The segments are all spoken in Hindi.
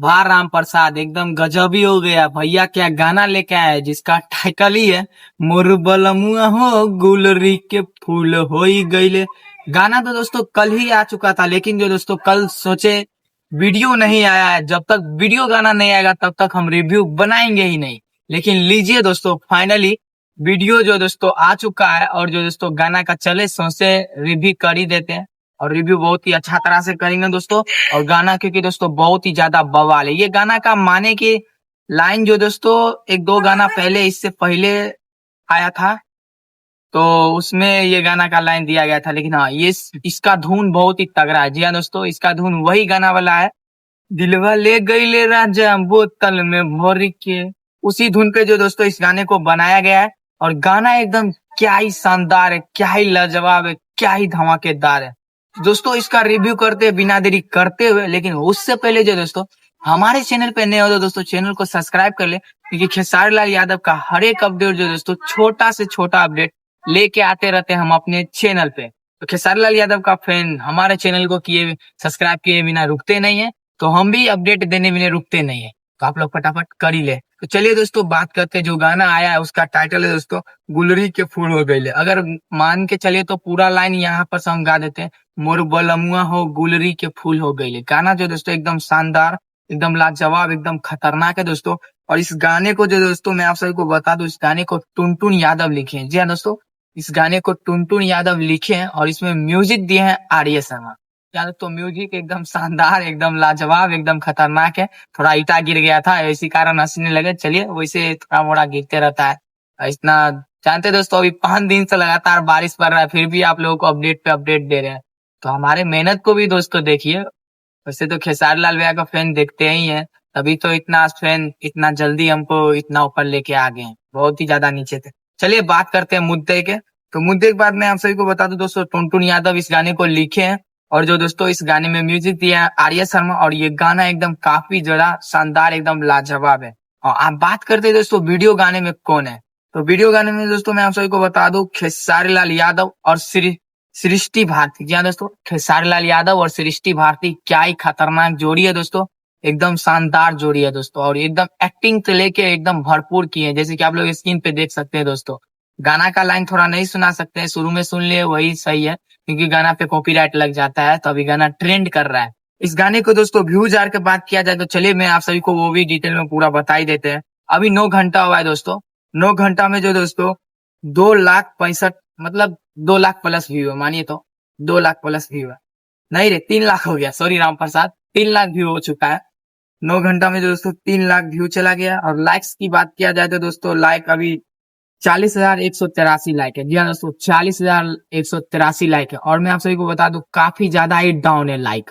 वाह राम प्रसाद, एकदम गजब ही हो गया भैया। क्या गाना लेके आए हैं, जिसका टाइटल ही है मोर बलमुआ हो गुलरी के फूल हो ही गईले। गाना तो दोस्तों कल ही आ चुका था, लेकिन जो दोस्तों कल सोचे वीडियो नहीं आया है। जब तक वीडियो गाना नहीं आएगा तब तक हम रिव्यू बनाएंगे ही नहीं। लेकिन लीजिए दोस्तों, फाइनली वीडियो जो दोस्तों आ चुका है, और जो दोस्तों गाना का चले सोचे रिव्यू कर ही देते हैं। और रिव्यू बहुत ही अच्छा तरह से करेंगे दोस्तों। और गाना क्योंकि दोस्तों बहुत ही ज्यादा बवाल है। ये गाना का माने की लाइन जो दोस्तों एक दो गाना पहले इससे पहले आया था, तो उसमें ये गाना का लाइन दिया गया था। लेकिन हाँ, ये इसका धुन बहुत ही तगड़ा है। जी हाँ दोस्तों, इसका धुन वही गाना वाला है, दिलवा ले गईले राजा बोतल में भर के। उसी धुन पे जो दोस्तों इस गाने को बनाया गया है। और गाना एकदम क्या ही शानदार है, क्या ही लाजवाब है, क्या ही धमाकेदार है दोस्तों। इसका रिव्यू करते हैं बिना देरी करते हुए। लेकिन उससे पहले जो दोस्तों हमारे चैनल पे नए हो तो दोस्तों चैनल को सब्सक्राइब कर ले, क्योंकि खेसारी लाल यादव का हर एक अपडेट जो दोस्तों छोटा से छोटा अपडेट लेके आते रहते हैं हम अपने चैनल पे। तो खेसारी लाल यादव का फैन हमारे चैनल को किए सब्सक्राइब किए बिना रुकते नहीं है, तो हम भी अपडेट देने में रुकते नहीं है। तो आप लोग फटाफट कर ही ले। तो चलिए दोस्तों बात करते हैं। जो गाना आया है उसका टाइटल है दोस्तों गुलरी के फूल हो गईले। अगर मान के चलिए तो पूरा लाइन यहाँ पर से हम गा देते हैं, मोर बलमुआ हो गुलरी के फूल हो गईले। गाना जो दोस्तों एकदम शानदार, एकदम लाजवाब, एकदम खतरनाक है दोस्तों। और इस गाने को जो दोस्तों मैं आप सभी को बता दूं, इस गाने को टुनटुन यादव लिखे हैं। जी हाँ दोस्तों, इस गाने को टुनटुन यादव लिखे हैं और इसमें म्यूजिक दिए हैं आर्य शर्मा। यार तो म्यूजिक एकदम शानदार, एकदम लाजवाब, एकदम खतरनाक है। थोड़ा ईटा गिर गया था, इसी कारण हंसने लगे। चलिए, वैसे थोड़ा मोड़ा गिरते रहता है। इतना जानते दोस्तों, अभी 5 दिन से लगातार बारिश पड़ रहा है, फिर भी आप लोगों को अपडेट पे अपडेट दे रहे हैं। तो हमारे मेहनत को भी दोस्तों देखिए। वैसे तो खेसारी लाल भैया का फैन देखते ही हैं, तभी तो इतना फैन इतना जल्दी हमको इतना ऊपर लेके आ गए हैं। बहुत ही ज्यादा नीचे थे। चलिए बात करते हैं मुद्दे के। तो मुद्दे के बाद मैं आप सभी को बता दूं दोस्तों, टुनटुन यादव इस गाने को लिखे हैं। और जो दोस्तों इस गाने में म्यूजिक दिया है आर्य शर्मा। और ये गाना एकदम काफी ज्यादा शानदार, एकदम लाजवाब है। और आप बात करते हैं दोस्तों वीडियो गाने में कौन है, तो वीडियो गाने में दोस्तों मैं आप सभी को बता दूं, खेसारी लाल यादव और सृष्टि भारती। जी हाँ दोस्तों, खेसारी लाल यादव और सृष्टि भारती क्या ही खतरनाक जोड़ी है दोस्तों। एकदम शानदार जोड़ी है दोस्तों। और एकदम एक्टिंग से लेके एकदम भरपूर की है, जैसे कि आप लोग स्क्रीन पे देख सकते हैं दोस्तों। गाना का लाइन थोड़ा नहीं सुना सकते हैं, शुरू में सुन लिए वही सही है, क्योंकि गाना पे कॉपीराइट लग जाता है। तो अभी गाना ट्रेंड कर रहा है। इस गाने को दोस्तों व्यूज आर के बात किया जाए तो चलिए मैं आप सभी को वो भी डिटेल में पूरा बता ही देते हैं। अभी 9 घंटा हुआ है दोस्तों। 9 घंटा में जो दोस्तों 2,65,000, मतलब 2 लाख प्लस व्यू है। मानिए तो 2 लाख प्लस व्यू है, नहीं रे 3 लाख हो गया, सॉरी राम प्रसाद, 3 लाख व्यू हो चुका है 9 घंटा में जो दोस्तों 3 लाख व्यू चला गया। और लाइक्स की बात किया जाए तो दोस्तों लाइक अभी 40,183 लाइक है। जी हाँ दोस्तों, 40,183 लाइक है। और मैं आप सभी को बता दूं काफी ज्यादा ही डाउन है लाइक।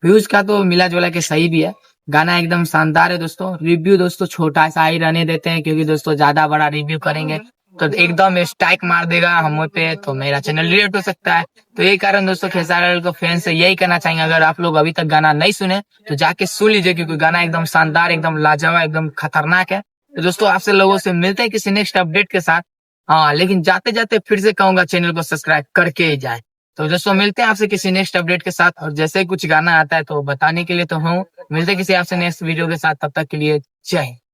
व्यूज का तो मिला जुला के सही भी है। गाना एकदम शानदार है दोस्तों। रिव्यू दोस्तों छोटा सा ही रहने देते हैं, क्योंकि दोस्तों ज्यादा बड़ा रिव्यू करेंगे तो एकदम स्ट्राइक मार देगा हम पे, तो मेरा चैनल डिलीट हो सकता है। तो यही कारण दोस्तों खेसारी लाल को फैन से यही कहना चाहेंगे, अगर आप लोग अभी तक गाना नहीं सुने तो जाके सुन लीजिए, क्योंकि गाना एकदम शानदार, एकदम लाजवाब, एकदम खतरनाक है। तो दोस्तों आपसे लोगों से मिलते हैं किसी नेक्स्ट अपडेट के साथ। हाँ, लेकिन जाते जाते फिर से कहूंगा चैनल को सब्सक्राइब करके ही जाए। तो दोस्तों मिलते हैं आपसे किसी नेक्स्ट अपडेट के साथ। और जैसे ही कुछ गाना आता है तो बताने के लिए तो हूँ। मिलते हैं किसी आपसे नेक्स्ट वीडियो के साथ, तब तक के लिए जय हिंद।